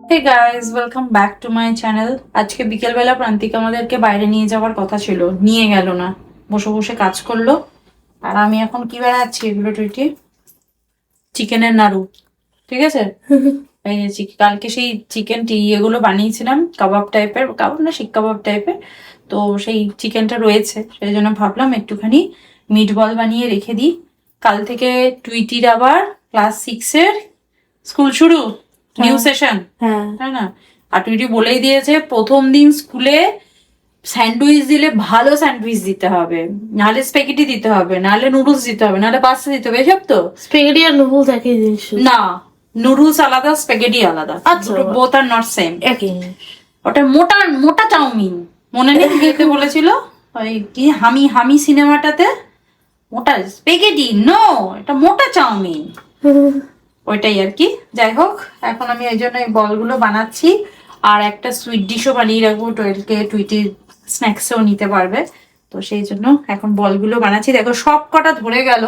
Hey guys, welcome back to my channel. আজকে বিকেলবেলা প্রান্তিক আমাদেরকে বাইরে নিয়ে যাওয়ার কথা ছিল, নিয়ে গেল না, বসে বসে কাজ করলো। আর আমি এখন কি বানাচ্ছি, এগুলো টুইটি চিকেনের নাড়ু। ঠিক আছে, এই যে কালকে সেই চিকেন এগুলো বানিয়েছিলাম, কাবাব টাইপের, কাবাব না শিক কাবাব টাইপের। তো সেই চিকেনটা রয়েছে, সেই জন্য ভাবলাম একটুখানি মিট বল বানিয়ে রেখে দিই। কাল থেকে টুইটির আবার ক্লাস 6-এর স্কুল শুরু, নিউ সেশন। হ্যাঁ তাই না? আর টুইটি বলেই দিয়েছে প্রথম দিন স্কুলে স্যান্ডউইচ দিলে ভালো স্যান্ডউইচ দিতে হবে, নাহলে স্প্যাগেটি দিতে হবে, নাহলে নুডলস দিতে হবে, নাহলে পাস্তা দিতে হবে, এসব তো। স্প্যাগেটি আর নুডলস একই জিনিস না, নুডলস আলাদা, স্প্যাগেটি আলাদা। আচ্ছা বোথ আর নট সেম। একই জিনিস। ওটা মোটা মোটা চাউমিন, মনে নেই যেতে বলেছিল ওই কি হামি হামি সিনেমাটাতে? মোটা স্প্যাগেটি, নো, এটা মোটা চাউমিন, ওইটাই আর কি। যাই হোক, এখন আমি ওই জন্য এই বলগুলো বানাচ্ছি। আর একটা সুইট ডিশও বানিয়ে রাখবো, টুইটি স্ন্যাক্সেও নিতে পারবে। তো সেই জন্য এখন বলগুলো বানাচ্ছি। দেখো সব কটা ধরে গেল,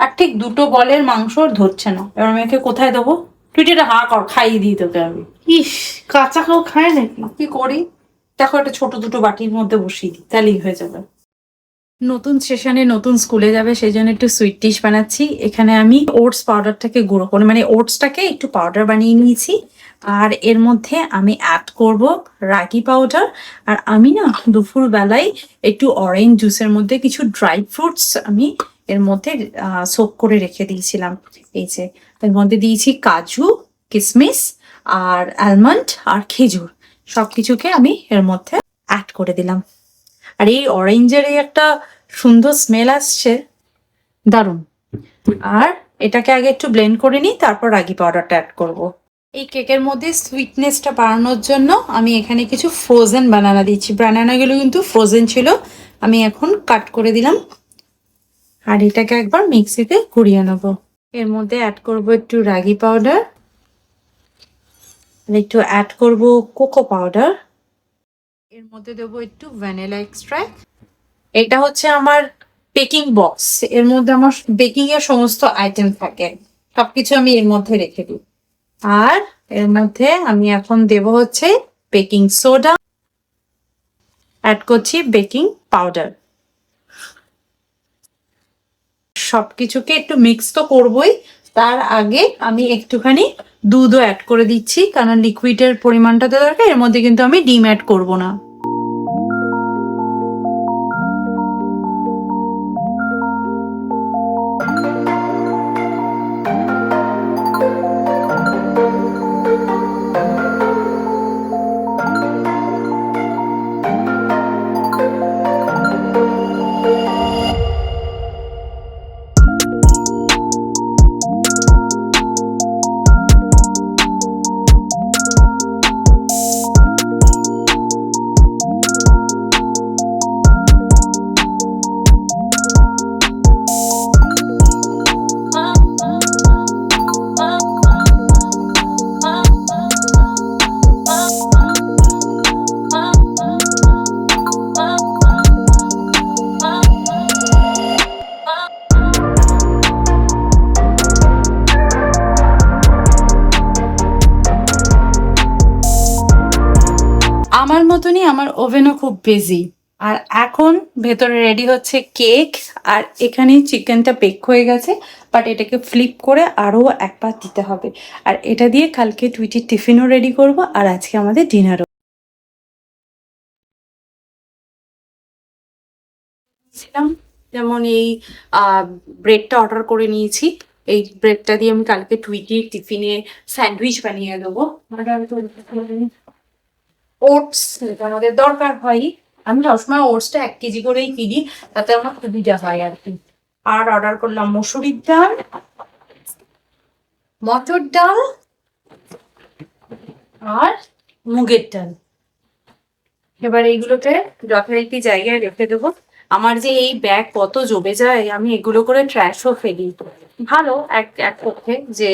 আর ঠিক দুটো বলের মাংস ধরছে না। এবার আমি একে কোথায় দেবো? টুইটি এটা হা কর, খাইয়ে দিই তোকে আমি। ইস, কাঁচা কেউ খায় নাকি? কি করি দেখো, একটা ছোট দুটো বাটির মধ্যে বসিয়ে দিই, তাহলেই হয়ে যাবে। নতুন সেশনে নতুন স্কুলে যাবে, সেই জন্য একটু সুইট ডিশ বানাচ্ছি। এখানে আমি ওটস পাউডারটাকে গুঁড়ো করে, মানে ওটসটাকে একটু পাউডার বানিয়ে নিয়েছি। আর এর মধ্যে আমি অ্যাড করব রাগি পাউডার। আর আমি না দুপুর বেলায় একটু অরেঞ্জ জুসের মধ্যে কিছু ড্রাই ফ্রুটস আমি এর মধ্যে সোক করে রেখে দিয়েছিলাম। এই যে এর মধ্যে দিয়েছি কাজু, কিশমিশ আর আলমন্ড আর খেজুর, সবকিছুকে আমি এর মধ্যে অ্যাড করে দিলাম। আর এই অরেঞ্জের এই একটা সুন্দর স্মেল আসছে, দারুণ। আর এটাকে আগে একটু ব্লেন্ড করে নিই, তারপর রাগি পাউডারটা অ্যাড করব। এই কেকের মধ্যে সুইটনেসটা বাড়ানোর জন্য আমি এখানে কিছু ফ্রোজেন বানানা দিচ্ছি। বানানাগুলো কিন্তু ফ্রোজেন ছিল, আমি এখন কাট করে দিলাম। আর এটাকে একবার মিক্সিতে ঘুরিয়ে নেব। এর মধ্যে অ্যাড করব একটু রাগি পাউডার, আর একটু অ্যাড করব কোকো পাউডার। এর মধ্যে দেবো একটু ভ্যানিলা এক্সট্রাক্ট। এটা হচ্ছে আমার বেকিং বক্স, এর মধ্যে আমার বেকিং এর সমস্ত আইটেম থাকে, সবকিছু আমি এর মধ্যে রেখে দিই। আর এর মধ্যে আমি এখন দেব হচ্ছে বেকিং সোডা, অ্যাড করছি বেকিং পাউডার। সবকিছুকে একটু মিক্স তো করবই, তার আগে আমি একটুখানি দুধও অ্যাড করে দিচ্ছি, কারণ লিকুইডের পরিমাণটা তো দরকার। এর মধ্যে কিন্তু আমি ডিম অ্যাড করবো না। আমার মতনই আমার ওভেনও খুব বিজি। আর এখন ভেতরে রেডি হচ্ছে কেক, আর এখানে চিকেনটা বেক হয়ে গেছে, বাট এটাকে ফ্লিপ করে আরও একবার দিতে হবে। আর এটা দিয়ে কালকে টুইটির টিফিনও রেডি করব, আর আজকে আমাদের ডিনারও। ছিলাম যেমন এই ব্রেডটা অর্ডার করে নিয়েছি, এই ব্রেডটা দিয়ে আমি কালকে টুইটির টিফিনে স্যান্ডউইচ বানিয়ে দেবো। ওটস আমাদের দরকার হয়, আমি সবসময় ওটসটা 1 কেজি করেই কিনি, তাতে আমার সুবিধা হয় আর কি। আর অর্ডার করলাম মসুরির ডাল, মটর ডাল আর মুগের ডাল। এবার এইগুলোকে যথারীতি জায়গায় রেখে দেবো। আমার যে এই ব্যাগ কত জমে যায়, আমি এগুলো করে ট্র্যাশও ফেলি। ভালো এক পক্ষে যে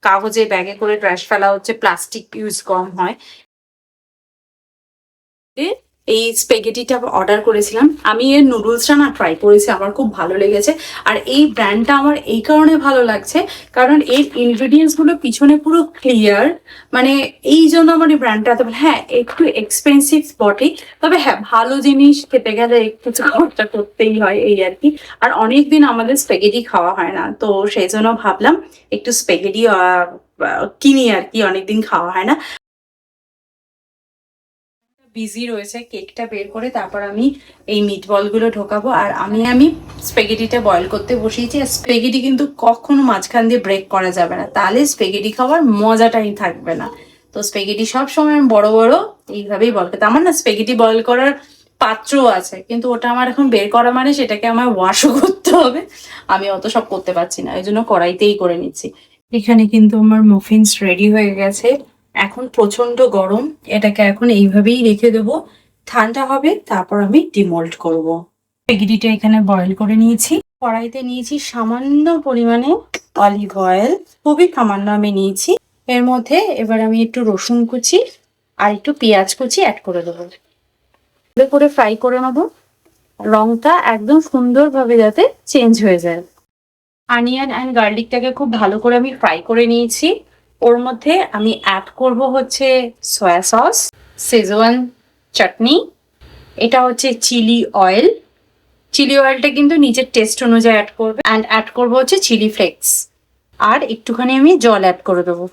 কাগজে ব্যাগে করে ট্র্যাশ ফেলা হচ্ছে, প্লাস্টিক ইউজ কম হয়। এই স্পেগেটিটা অর্ডার করেছিলাম। আমি এর নুডলসটা না ট্রাই করেছি, আমার খুব ভালো লেগেছে। আর এই ব্র্যান্ডটা আমার এই কারণে ভালো লাগছে কারণ এর ইনগ্রেডিয়েন্টস গুলো পিছনে পুরো ক্লিয়ার, মানে এই জন্য আমার এই ব্র্যান্ডটা এত ভালো। হ্যাঁ একটু এক্সপেন্সিভ বটে, তবে হ্যাঁ ভালো জিনিস খেতে গেলে একটু খরচা করতেই হয় এই আর কি। আর অনেকদিন আমাদের স্পেগেটি খাওয়া হয় না, তো সেই জন্য ভাবলাম একটু স্পেগেটি কিনি আর কি, অনেকদিন খাওয়া হয় না। বিজি রয়েছে, কেকটা বের করে তারপর আমি এই মিটবল গুলো ঢোকাবো। আর আমি স্পেগেটিটা বয়েল করতে বসিয়েছি। আর স্পেগেটি কিন্তু কখনো মাঝখান দিয়ে ব্রেক করা যাবে না, তাহলে স্পেগেটি খাওয়ার মজাটাই থাকবে না। তো স্পেগেটি সবসময় বড় বড় এইভাবেই বয়েল করতে। আমার না স্পেগেটি বয়েল করার পাত্র আছে, কিন্তু ওটা আমার এখন বের করা মানে সেটাকে আমার ওয়াশও করতে হবে, আমি অত সব করতে পারছি না, এই জন্য কড়াইতেই করে নিচ্ছি। এখানে কিন্তু আমার মফিনস রেডি হয়ে গেছে। এখন প্রচন্ড গরম, এটাকে এখন এইভাবেই রেখে দেবো, ঠান্ডা হবে তারপর আমি ডিমোল্ড করব। স্পেগেটিটা এখানে বয়েল করে নিয়েছি, কড়াইতে নিয়েছি সামান্য পরিমাণে অলিভ অয়েল, খুবই সামান্য আমি নিয়েছি। এর মধ্যে এবার আমি একটু রসুন কুচি আর একটু পেঁয়াজ কুচি অ্যাড করে দেবো, করে ফ্রাই করে নেবো, রংটা একদম সুন্দরভাবে যাতে চেঞ্জ হয়ে যায়। অনিয়ন অ্যান্ড গার্লিকটাকে খুব ভালো করে আমি ফ্রাই করে নিয়েছি। ওর মধ্যে আমি অ্যাড করব হচ্ছে সয়া সস, শেজওয়ান চাটনি, এটা হচ্ছে চিলি অয়েল। চিলি অয়েলটা কিন্তু নিজের টেস্ট অনুযায়ী অ্যাড করবে। অ্যান্ড অ্যাড করবো হচ্ছে চিলি ফ্লেক্স, আর একটুখানি আমি জল অ্যাড করে দেবো।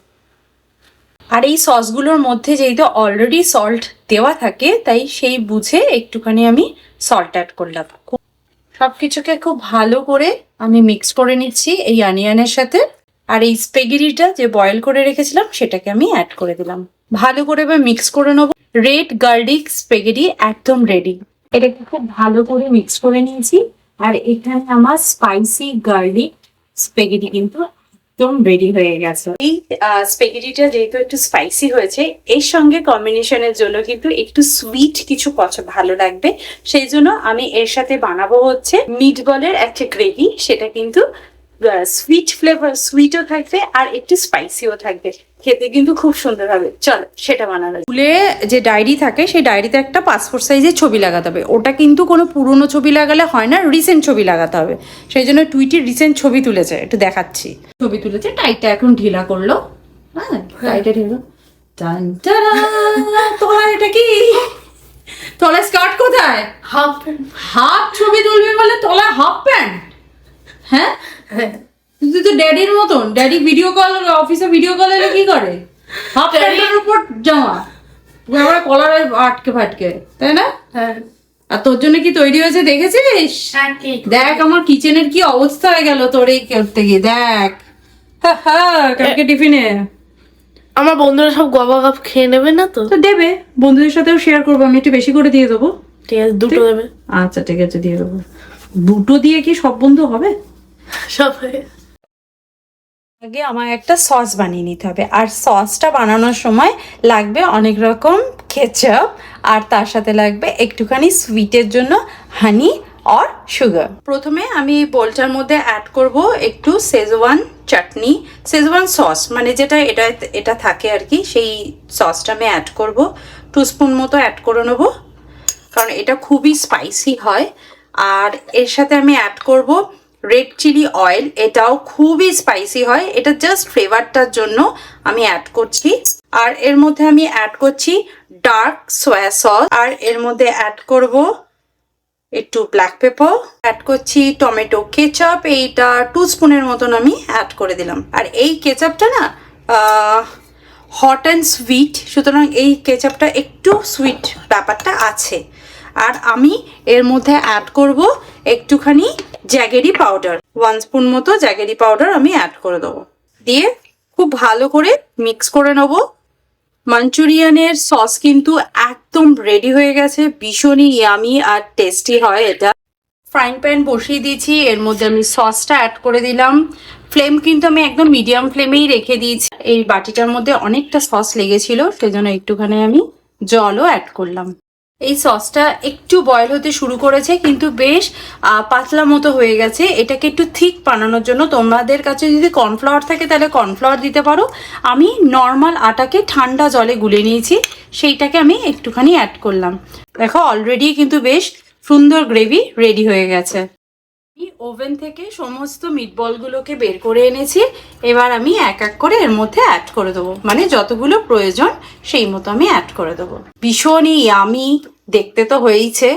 আর এই সসগুলোর মধ্যে যেহেতু অলরেডি সল্ট দেওয়া থাকে, তাই সেই বুঝে একটুখানি আমি সল্ট অ্যাড করলাম। সবকিছুকে খুব ভালো করে আমি মিক্স করে নিচ্ছি এই অনিয়নের সাথে। আর এই স্পেগেটিটা যে বয়েল করে রেখেছিলাম সেটাকে আমি অ্যাড করে দিলাম, ভালো করে এবার মিক্স করে নেবো। রেড গার্লিক স্পেগেটি একদম রেডি। এটাকে খুব ভালো করে মিক্স করে নিয়েছি। আর এখানে আমার স্পাইসি গার্লিক স্পেগেটি কিন্তু একদম রেডি হয়ে গেছে। এই স্পেগেটিটা যেহেতু একটু স্পাইসি হয়েছে, এর সঙ্গে কম্বিনেশনের জন্য কিন্তু একটু সুইট কিছু ভালো লাগবে, সেই জন্য আমি এর সাথে বানাবো হচ্ছে মিটবলের একটা গ্রেভি। সেটা কিন্তু সুইট ফ্লেভার, সুইটও থাকবে আর একটু স্পাইসিও থাকবে, খেতে কিন্তু খুব সুন্দর হবে। চলো সেটা বানানো। স্কুলে যে ডায়েরি থাকে সেই ডায়েরিতে একটা পাসপোর্ট সাইজের ছবি লাগাতে হবে। ওটা কিন্তু কোনো পুরনো ছবি লাগালে হয় না, রিসেন্ট ছবি লাগাতে হবে। সেই জন্য টুইটি রিসেন্ট ছবি তুলেছে, একটু দেখাচ্ছি। ছবি তুলেছে, টাইটটা এখন ঢিলা করলো। হ্যাঁ টাইটটা ঢিলা। তোলা এটা কি? তলা স্কার্ট কোথায়? Half pant. হাফ ছবি তুলবি বলে তলা হাফ প্যান্ট? হ্যাঁ তুই তো ড্যাডির মতন, ড্যাডি ভিডিও কল, অফিসে ভিডিও কল এলে কি করে? হাফ প্যান্টের উপর জামা, আবার কলারে আটকে ফাটকে, তাই না? হ্যাঁ। আর তোর জন্য কি তৈরি হয়েছে দেখেছিস? দেখ আমার কিচেনের কি অবস্থা হয়ে গেল তোর এই করতে গিয়ে, দেখ। কালকে টিফিনে আমার বন্ধুরা সব গবা গাপ খেয়ে নেবে না তো? তো দেবে, বন্ধুদের সাথেও শেয়ার করবো, আমি একটু বেশি করে দিয়ে দেবো। ঠিক আছে, দুটো দেবে। আচ্ছা ঠিক আছে দিয়ে দেবো। দুটো দিয়ে কি সব বন্ধু হবে? সবাই আগে আমার একটা সস বানিয়ে নিতে হবে, আর সসটা বানানোর সময় লাগবে অনেক রকম কেচাপ, আর তার সাথে লাগবে একটুখানি সুইটের জন্য হানি আর সুগার। প্রথমে আমি এই বোলটার মধ্যে অ্যাড করব একটু শেজওয়ান চাটনি, শেজওয়ান সস, মানে যেটা এটা থাকে আর কি, সেই সসটা আমি অ্যাড করব। 2 স্পুন মতো অ্যাড করে নেবো, কারণ এটা খুবই স্পাইসি হয়। আর এর সাথে আমি অ্যাড করব রেড চিলি অয়েল, এটাও খুবই স্পাইসি হয়, এটা জাস্ট ফ্লেভারটার জন্য আমি অ্যাড করছি। আর এর মধ্যে আমি অ্যাড করছি ডার্ক সয়া সস, আর এর মধ্যে অ্যাড করব একটু ব্ল্যাক পেপার, অ্যাড করছি টমেটো কেচাপ, এইটা 2 স্পুনের মতন আমি অ্যাড করে দিলাম। আর এই কেচাপটা না হট অ্যান্ড সুইট, সুতরাং এই কেচাপটা একটু সুইট ব্যাপারটা আছে। আর আমি এর মধ্যে অ্যাড করব একটুখানি জ্যাগেরি পাউডার, 1 স্পুন মতো জ্যাগেরি পাউডার আমি অ্যাড করে দেবো, দিয়ে খুব ভালো করে মিক্স করে নেব। মাঞ্চুরিয়ানের সস কিন্তু একদম রেডি হয়ে গেছে, ভীষণই ইয়ামি আর টেস্টি হয় এটা। ফ্রাইং প্যান বসিয়ে দিয়েছি, এর মধ্যে আমি সসটা অ্যাড করে দিলাম। ফ্লেম কিন্তু আমি একদম মিডিয়াম ফ্লেমেই রেখে দিয়েছি। এই বাটিটার মধ্যে অনেকটা সস লেগেছিল, সেজন্য একটুখানি আমি জলও অ্যাড করলাম। এই সসটা একটু বয়েল হতে শুরু করেছে, কিন্তু বেশ পাতলা মতো হয়ে গেছে। এটাকে একটু থিক বানানোর জন্য তোমাদের কাছে যদি কর্নফ্লাওয়ার থাকে তাহলে কর্নফ্লাওয়ার দিতে পারো। আমি নর্মাল আটাকে ঠান্ডা জলে গুলে নিয়েছি, সেইটাকে আমি একটুখানি অ্যাড করলাম। দেখো অলরেডি কিন্তু বেশ সুন্দর গ্রেভি রেডি হয়ে গেছে। আমি ওভেন থেকে সমস্ত মিটবলগুলোকে বের করে এনেছি। এবার আমি এক এক করে এর মধ্যে অ্যাড করে দেবো, মানে যতগুলো প্রয়োজন সেই মতো আমি অ্যাড করে দেবো। ভীষণই ইয়ামি দেখতে তো হয়েইছে,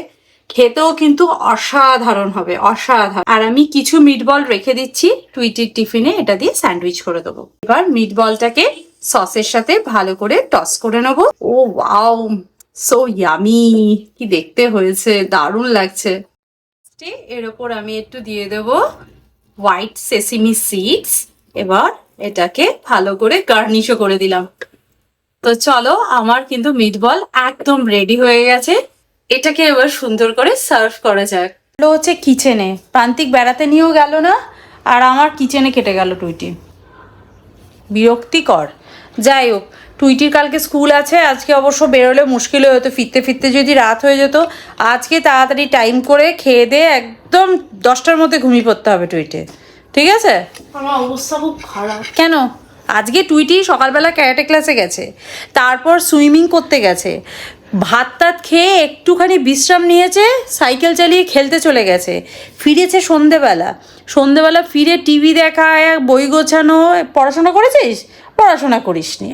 খেতেও কিন্তু অসাধারণ হবে, অসাধারণ। আর আমি কিছু মিটবল রেখে দিচ্ছি টুইটির টিফিনে, এটা দিয়ে স্যান্ডউইচ করে দেবো। এবার মিটবলটাকে সসের সাথে ভালো করে টস করে নেবো। ও ওয়াও, সো ইয়ামি, কি দেখতে হয়েছে, দারুণ লাগছে। এর ওপর আমি একটু দিয়ে দেব হোয়াইট সেসিমি সিডস। এবার এটাকে ভালো করে গার্নিশও করে দিলাম। তো চলো, আমার কিন্তু মিটবল একদম রেডি হয়ে গেছে। এটাকে এবার সুন্দর করে সার্ভ করা যাক। হচ্ছে কিচেনে, প্রান্তিক বেড়াতে নিয়েও গেল না, আর আমার কিচেনে কেটে গেল টুইটি। বিরক্তিকর। যাই হোক, টুইটির কালকে স্কুল আছে, আজকে অবশ্য বেরোলে মুশকিল হয়ে যেত, ফিরতে ফিরতে যদি রাত হয়ে যেত। আজকে তাড়াতাড়ি টাইম করে খেয়ে দিয়ে একদম 10টার মধ্যে ঘুমিয়ে পড়তে হবে টুইটে, ঠিক আছে? আমার অবস্থা খুব খারাপ। কেন? আজকে টুইটি সকালবেলা ক্যারাটে ক্লাসে গেছে, তারপর সুইমিং করতে গেছে, ভাত টাত খেয়ে একটুখানি বিশ্রাম নিয়েছে, সাইকেল চালিয়ে খেলতে চলে গেছে, ফিরেছে সন্ধেবেলা ফিরে টিভি দেখা, বই গোছানো। পড়াশোনা করেছিস? পড়াশোনা করিসনি।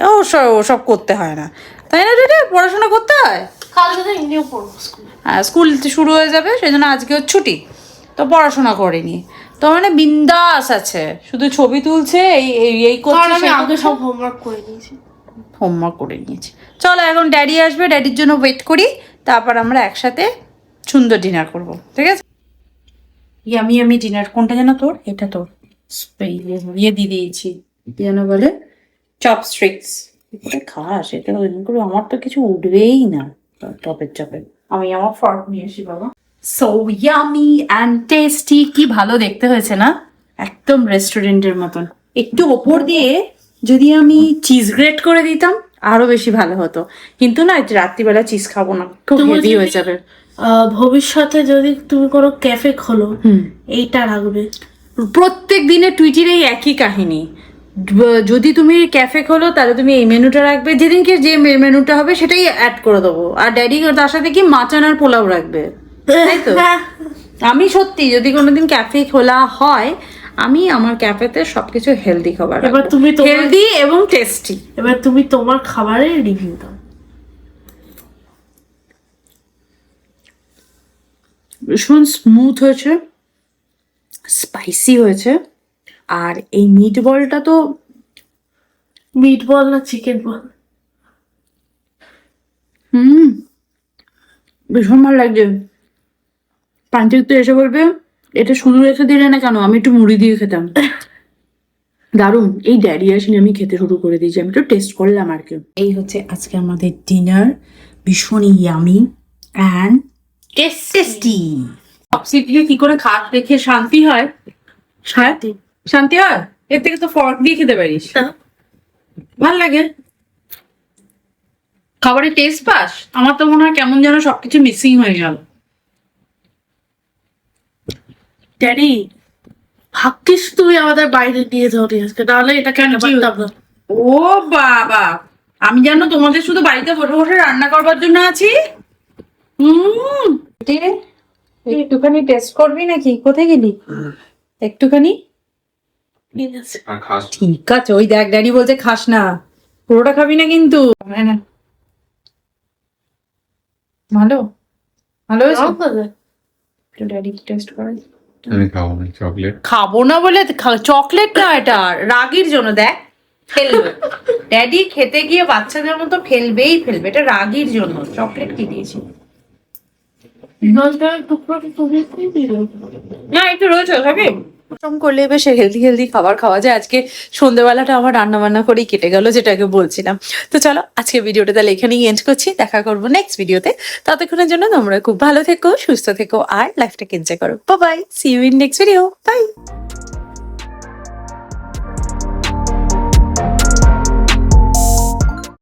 ওসব করতে হয় না, তাই না টুইটি? পড়াশোনা করতে হয়। কালকে তো এমনিও পড়বো স্কুলে। হ্যাঁ, স্কুল শুরু হয়ে যাবে, সেই জন্য আজকেও ছুটি। তো পড়াশোনা করেনি তো, মানে বিন্দাস আছে, শুধু ছবি তুলছে, এই করছে। আমি আগে সব হোমওয়ার্ক করে নিয়েছি। হোমওয়ার্ক করে নিয়েছি। চলো এখন ড্যাডি আসবে, ড্যাডির জন্য ওয়েট করি, তারপর আমরা একসাথে সুন্দর ডিনার করব, ঠিক আছে? আমি ডিনার। কোনটা যেন তোর? এটা তোর। ইয়ে দিয়ে দিয়েছি, যেন বলে চপস্টিক্স। খাস এটা করে, আমার তো কিছু উঠবেই না টপের চপে। আমি আমার ফর্ক নিয়ে আসি বাবা। সো ইয়ামি অ্যান্ড টেস্টি, কি ভালো দেখতে হয়েছে না? একদম রেস্টুরেন্টের মতন। একটু ওপর দিয়ে যদি আমি চিজ গ্রেট করে দিতাম আরো বেশি ভালো হতো, কিন্তু না, রাত্রিবেলা চিজ খাবো না, খুব হেভি হয়ে যাবে। ভবিষ্যতে যদি তুমি কোনো ক্যাফে খোলো, এইটা রাখবে। প্রত্যেক দিনে টুইটির এই একই কাহিনী। যদি তুমি ক্যাফে খোলো তাহলে তুমি এই মেনুটা রাখবে, যেদিনকে যে মেনুটা হবে সেটাই অ্যাড করে দেবো, আর ড্যাডি তার সাথে কি মাচানার পোলাও রাখবে, তাই তো? আমি সত্যি যদি কোনোদিন ক্যাফে খোলা হয়, আমি আমার ক্যাফেতে সবকিছু হেলদি খাবার, এবার তুমি হেলদি এবং টেস্টি। এবার তুমি তোমার খাবারের রিভিউ দাও। ভীষণ স্মুথ হয়েছে, স্পাইসি হয়েছে, আর এই মিট বলটা তো মিট বল না চিকেন বল? ভীষণ ভালো লাগছে। প্রান্তিক তো এসে বলবে এটা শুরু রেখে দিলে না কেন, আমি একটু মুড়ি দিয়ে খেতাম। দারুণ। এই ড্যাডি আসেনি, আমি খেতে শুরু করে দিয়েছি, আমি একটু টেস্ট করলাম আর কি। এই হচ্ছে আজকে আমাদের ডিনার, ভীষণ ইয়ামি অ্যান্ড টেস্টি। চপস্টিক কি করে খাট রেখে শান্তি হয়? শান্তি হয়? এর থেকে তো ফর্ক দিয়ে খেতে পারিস, ভাল লাগে। খাবারের টেস্ট পাস? আমার তো মনে হয় কেমন যেন সবকিছু মিসিং হয়ে গেল। ড্যাডি, ভাগ্যিস তুমি আমাদের বাইরে নিয়ে যাও আজকে, নাহলে এটা কেন পারতাম না। ও বাবা, আমি যেন তোমাদের শুধু বাড়িতে বসে বসে রান্না করবার জন্য আছি। একটুখানি টেস্ট করবি নাকি? কোথায় গেলি? একটুখানি। ঠিক আছে, ওই দেখ ড্যাডি বলছে খাস না, পুরোটা খাবি না কিন্তু। ভালো ভালো হয়েছে। ড্যাডি টেস্ট করে। আমি খাবো না চকলেট। খাবো না বলে চকলেট না, এটা রাগির জন্য। দেখ ফেলবে, ড্যাডি খেতে গিয়ে বাচ্চাদের মতো ফেলবে, এটা রাগির জন্য। চকলেট কি দিয়েছি? না, একটু রয়েছে, খাবি? করলে বেশ হেলদি খাবার খাওয়া যায়। আজকে সন্ধ্যেবেলাটা আমার রান্না বান্না করেই কেটে গেল, যেটাকে বলছিলাম। তো চলো আজকে ভিডিওটা তাহলে এখানেই এন্ড করছি, দেখা করবো নেক্সট ভিডিওতে। ততক্ষণের জন্য তোমরা খুব ভালো থেকো, সুস্থ থেকো, আর লাইফটাকে এনজয় করো। Bye, see you in next video. By.